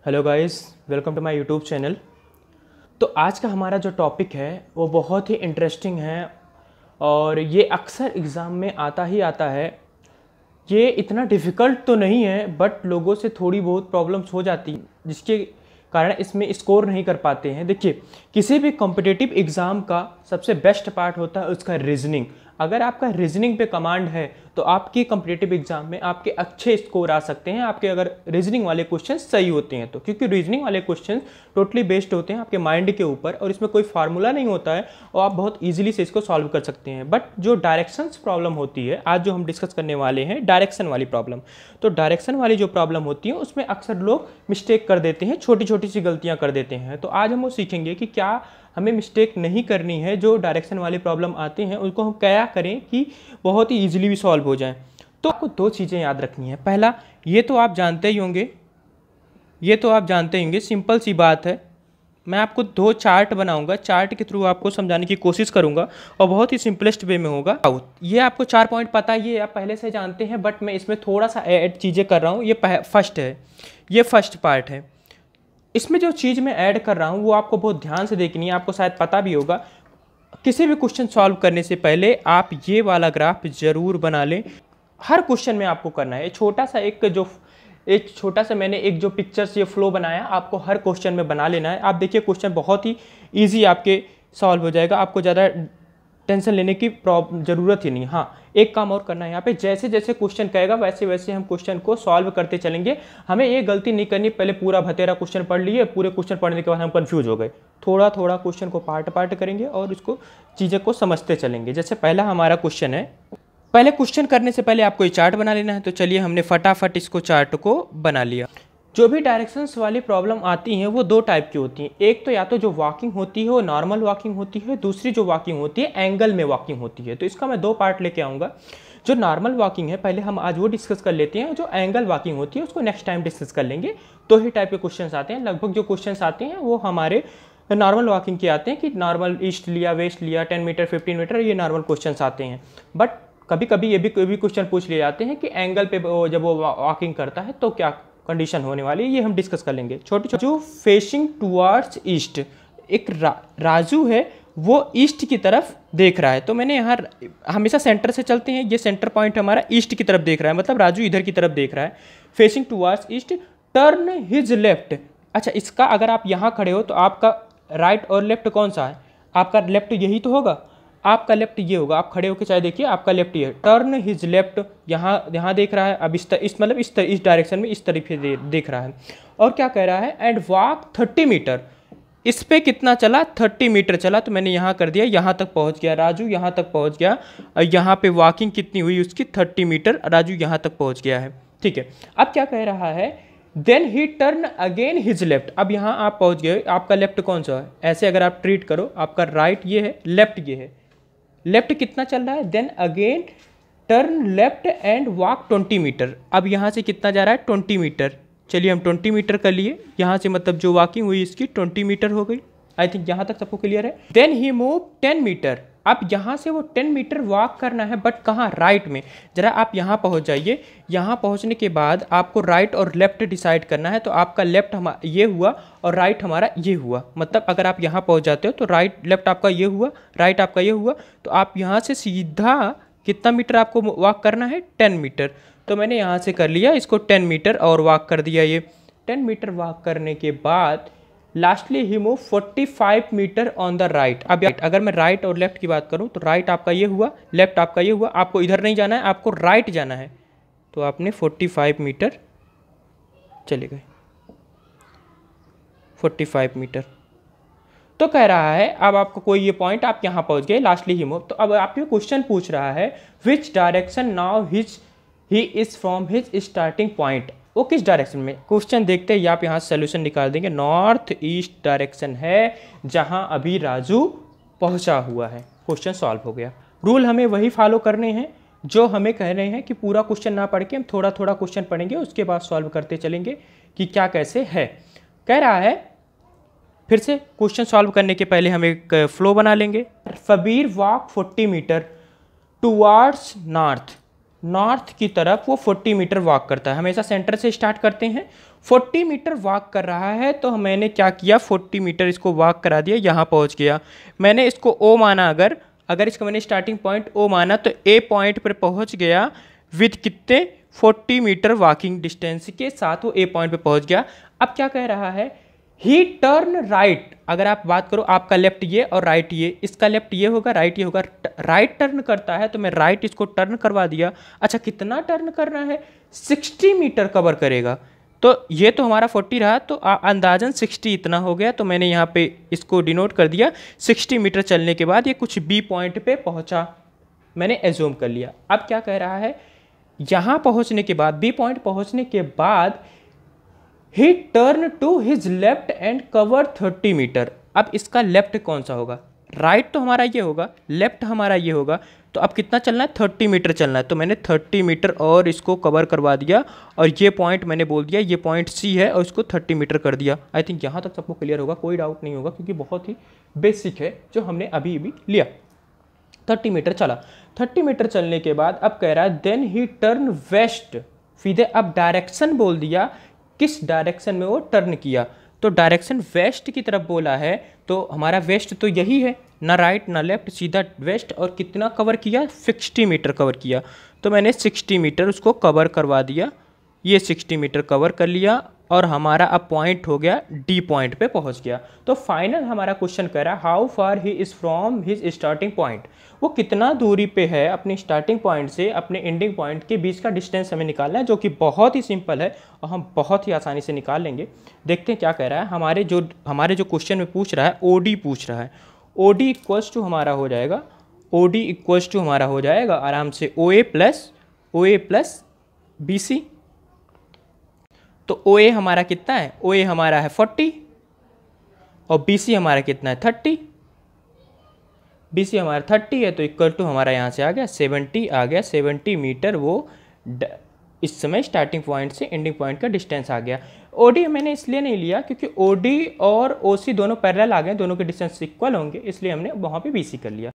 Hello guys, welcome to my YouTube channel. तो आज का हमारा जो टॉपिक है वो बहुत ही इंटरेस्टिंग है और ये अक्सर एग्ज़ाम में आता ही आता है। ये इतना डिफ़िकल्ट तो नहीं है बट लोगों से थोड़ी बहुत प्रॉब्लम्स हो जाती हैं जिसके कारण इसमें स्कोर नहीं कर पाते हैं। देखिए, किसी भी कॉम्पिटिटिव एग्ज़ाम का सबसे बेस्ट पार्ट होता है उसका रीजनिंग। अगर आपका रीजनिंग पे कमांड है तो आपके कॉम्पिटिटिव एग्जाम में आपके अच्छे स्कोर आ सकते हैं, आपके अगर रीजनिंग वाले क्वेश्चन सही होते हैं तो। क्योंकि रीजनिंग वाले क्वेश्चन टोटली बेस्ड होते हैं आपके माइंड के ऊपर और इसमें कोई फार्मूला नहीं होता है और आप बहुत ईजिली से इसको सॉल्व कर सकते हैं। बट जो डायरेक्शंस प्रॉब्लम होती है, आज जो हम डिस्कस करने वाले हैं डायरेक्शन वाली प्रॉब्लम, तो डायरेक्शन वाली जो प्रॉब्लम होती है उसमें अक्सर लोग मिस्टेक कर देते हैं, छोटी छोटी सी गलतियाँ कर देते हैं। तो आज हम वो सीखेंगे कि क्या हमें मिस्टेक नहीं करनी है, जो डायरेक्शन वाली प्रॉब्लम आती हैं उनको हम क्या करें कि बहुत ही ईजिली भी सॉल्व हो जाए। तो आपको दो चीज़ें याद रखनी है। पहला, ये तो आप जानते ही होंगे, सिंपल सी बात है। मैं आपको दो चार्ट बनाऊंगा, चार्ट के थ्रू आपको समझाने की कोशिश करूंगा और बहुत ही सिंपलेस्ट वे में होगा। ये आपको 4 पॉइंट पता है, ये आप पहले से जानते हैं बट मैं इसमें थोड़ा सा ऐड चीज़ें कर रहा हूँ। ये फर्स्ट है, ये फर्स्ट पार्ट है। इसमें जो चीज़ मैं ऐड कर रहा हूँ वो आपको बहुत ध्यान से देखनी है। आपको शायद पता भी होगा, किसी भी क्वेश्चन सॉल्व करने से पहले आप ये वाला ग्राफ ज़रूर बना लें। हर क्वेश्चन में आपको करना है। एक छोटा सा मैंने एक जो पिक्चर्स ये फ्लो बनाया, आपको हर क्वेश्चन में बना लेना है। आप देखिए क्वेश्चन बहुत ही ईजी आपके सॉल्व हो जाएगा, आपको ज़्यादा टेंशन लेने की ज़रूरत ही नहीं। हाँ, एक काम और करना है यहाँ पे, जैसे जैसे क्वेश्चन कहेगा वैसे वैसे हम क्वेश्चन को सॉल्व करते चलेंगे। हमें ये गलती नहीं करनी पहले पूरा भतेरा क्वेश्चन पढ़ लिए, पूरे क्वेश्चन पढ़ने के बाद हम कंफ्यूज हो गए। थोड़ा थोड़ा क्वेश्चन को पार्ट पार्ट करेंगे और इसको चीज़ें को समझते चलेंगे। जैसे पहला हमारा क्वेश्चन है, पहले क्वेश्चन करने से पहले आपको ये चार्ट बना लेना है। तो चलिए हमने फटाफट इसको चार्ट को बना लिया। जो भी डायरेक्शंस वाली प्रॉब्लम आती हैं वो दो टाइप की होती हैं। एक तो या तो जो वॉकिंग होती है वो नॉर्मल वॉकिंग होती है, दूसरी जो वॉकिंग होती है एंगल में वॉकिंग होती है। तो इसका मैं दो पार्ट लेके आऊँगा। जो नॉर्मल वॉकिंग है पहले हम आज वो डिस्कस कर लेते हैं, जो एंगल वॉकिंग होती है उसको नेक्स्ट टाइम डिस्कस कर लेंगे। दो ही टाइप के क्वेश्चन आते हैं, लगभग जो क्वेश्चन आते हैं वो हमारे नॉर्मल वॉकिंग के आते हैं कि नॉर्मल ईस्ट लिया, वेस्ट लिया, 10 मीटर 15 मीटर, ये नॉर्मल क्वेश्चन आते हैं। बट कभी कभी ये भी क्वेश्चन पूछ लिए जाते हैं कि एंगल पे जब वो वॉकिंग करता है तो क्या कंडीशन होने वाली है, ये हम डिस्कस कर लेंगे। छोटी जो फेसिंग टुवर्ड्स ईस्ट, एक राजू है वो ईस्ट की तरफ देख रहा है। तो मैंने यहाँ हमेशा सेंटर से चलते हैं, ये सेंटर पॉइंट हमारा ईस्ट की तरफ देख रहा है, मतलब राजू इधर की तरफ देख रहा है। Facing towards east, turn his left. अच्छा, इसका अगर आप यहाँ खड़े हो तो आपका राइट और लेफ्ट कौन सा है? आपका लेफ्ट यही तो होगा, आपका लेफ्ट ये होगा। आप खड़े होकर चाहे देखिए, आपका लेफ्ट ये। टर्न हिज लेफ्ट, यहाँ देख रहा है, अब इस डायरेक्शन में इस तरीके से देख रहा है। और क्या कह रहा है? And walk 30 metre. इस पे कितना चला? 30 मीटर चला। तो मैंने यहाँ कर दिया, यहाँ तक पहुँच गया राजू, यहाँ तक पहुँच गया। यहाँ पे वॉकिंग कितनी हुई उसकी? 30 मीटर, राजू यहाँ तक पहुँच गया है। ठीक है, अब क्या कह रहा है? Then he turn again his left. अब यहाँ आप पहुँच गए, आपका लेफ्ट कौन सा है? ऐसे अगर आप ट्रीट करो, आपका राइट ये है, लेफ्ट ये है। लेफ्ट कितना चल रहा है? Then again turn left and walk 20 metre. अब यहाँ से कितना जा रहा है? 20 मीटर। चलिए हम 20 मीटर कर लिए यहाँ से, मतलब जो वॉकिंग हुई इसकी 20 मीटर हो गई। आई थिंक यहाँ तक सबको क्लियर है। Then he move 10 metre. अब यहाँ से वो 10 मीटर वॉक करना है, बट कहाँ? राइट में। जरा आप यहाँ पहुँच जाइए। यहाँ पहुँचने के बाद आपको राइट और लेफ्ट डिसाइड करना है। तो आपका लेफ्ट ये हुआ और राइट हमारा ये हुआ। मतलब अगर आप यहाँ पहुँच जाते हो तो राइट लेफ्ट आपका ये हुआ, राइट आपका ये हुआ। तो आप यहाँ से सीधा कितना मीटर आपको वॉक करना है? 10 मीटर। तो मैंने यहाँ से कर लिया इसको 10 मीटर और वॉक कर दिया। ये 10 मीटर वॉक करने के बाद lastly he move 45 metre on the right. अब अगर मैं राइट और लेफ्ट की बात करूं तो राइट आपका ये हुआ, लेफ्ट आपका ये हुआ। आपको इधर नहीं जाना है, आपको राइट जाना है। तो आपने 45 मीटर चले गए, 45 मीटर। तो कह रहा है अब आपको कोई ये पॉइंट, आप यहाँ पहुँच गए, लास्टली ही मूव। तो अब आपको क्वेश्चन पूछ रहा है which direction now he is from his starting point. वो किस डायरेक्शन में? क्वेश्चन देखते ही आप यहाँ सोल्यूशन निकाल देंगे। नॉर्थ ईस्ट डायरेक्शन है जहाँ अभी राजू पहुँचा हुआ है। क्वेश्चन सॉल्व हो गया। रूल हमें वही फॉलो करने हैं जो हमें कह रहे हैं कि पूरा क्वेश्चन ना पढ़ के हम थोड़ा थोड़ा क्वेश्चन पढ़ेंगे, उसके बाद सॉल्व करते चलेंगे कि क्या कैसे है। कह रहा है, फिर से क्वेश्चन सॉल्व करने के पहले हम एक फ्लो बना लेंगे। फबीर walk 40 metre towards north. North की तरफ वो 40 मीटर वॉक करता है। हमेशा सेंटर से स्टार्ट करते हैं। 40 मीटर वॉक कर रहा है तो मैंने क्या किया, 40 मीटर इसको वॉक करा दिया, यहाँ पहुँच गया। मैंने इसको ओ माना, अगर इसका मैंने स्टार्टिंग पॉइंट ओ माना तो ए पॉइंट पर पहुँच गया विद कितने 40 मीटर वॉकिंग डिस्टेंस के साथ वो ए पॉइंट पे पहुँच गया। अब क्या कह रहा है, ही टर्न राइट। अगर आप बात करो आपका लेफ्ट ये और राइट ये, इसका लेफ्ट ये होगा, राइट ये होगा। राइट टर्न करता है तो मैं राइट इसको टर्न करवा दिया। अच्छा कितना टर्न करना है, 60 मीटर कवर करेगा। तो ये तो हमारा 40 रहा, तो अंदाजन 60 इतना हो गया। तो मैंने यहाँ पे इसको डिनोट कर दिया। 60 मीटर चलने के बाद ये कुछ बी पॉइंट पे पहुँचा, मैंने एज्यूम कर लिया। अब क्या कह रहा है, यहाँ पहुँचने के बाद, बी पॉइंट पहुँचने के बाद he turn to his left and cover 30 metre. अब इसका लेफ्ट कौन सा होगा, राइट तो हमारा ये होगा, लेफ्ट हमारा ये होगा। तो अब कितना चलना है, 30 मीटर चलना है। तो मैंने 30 मीटर और इसको कवर करवा दिया, और ये पॉइंट मैंने बोल दिया ये पॉइंट सी है, और इसको 30 मीटर कर दिया। आई थिंक यहाँ तक सबको क्लियर होगा, कोई डाउट नहीं होगा, क्योंकि बहुत ही बेसिक है जो हमने अभी लिया। 30 मीटर चला। 30 मीटर चलने के बाद अब कह रहा है देन ही टर्न वेस्ट। सीधे अब डायरेक्शन बोल दिया, किस डायरेक्शन में वो टर्न किया। तो डायरेक्शन वेस्ट की तरफ बोला है, तो हमारा वेस्ट तो यही है, ना राइट ना लेफ्ट, सीधा वेस्ट। और कितना कवर किया, 60 मीटर कवर किया। तो मैंने 60 मीटर उसको कवर करवा दिया, ये 60 मीटर कवर कर लिया, और हमारा अब पॉइंट हो गया डी पॉइंट पे पहुंच गया। तो फाइनल हमारा क्वेश्चन कह रहा है how far he is from his starting point. वो कितना दूरी पे है अपनी स्टार्टिंग पॉइंट से अपने एंडिंग पॉइंट के बीच का डिस्टेंस हमें निकालना है, जो कि बहुत ही सिंपल है और हम बहुत ही आसानी से निकाल लेंगे। देखते हैं क्या कह रहा है। हमारे जो क्वेश्चन में पूछ रहा है, ओडी पूछ रहा है। ओडी इक्वल्स टू हमारा हो जाएगा, ओडी इक्वल्स टू हमारा हो जाएगा आराम से ओ ए प्लस बी सी। तो ओ ए हमारा कितना है, ओ ए हमारा है 40, और बी सी हमारा कितना है 30। बी सी हमारा 30 है, तो इक्वल टू हमारा यहाँ से आ गया 70 आ गया। 70 मीटर वो इस समय स्टार्टिंग पॉइंट से एंडिंग पॉइंट का डिस्टेंस आ गया। ओडी मैंने इसलिए नहीं लिया क्योंकि ओडी और ओसी दोनों पैरेलल आ गए, दोनों के डिस्टेंस इक्वल होंगे, इसलिए हमने वहाँ पे बीसी कर लिया।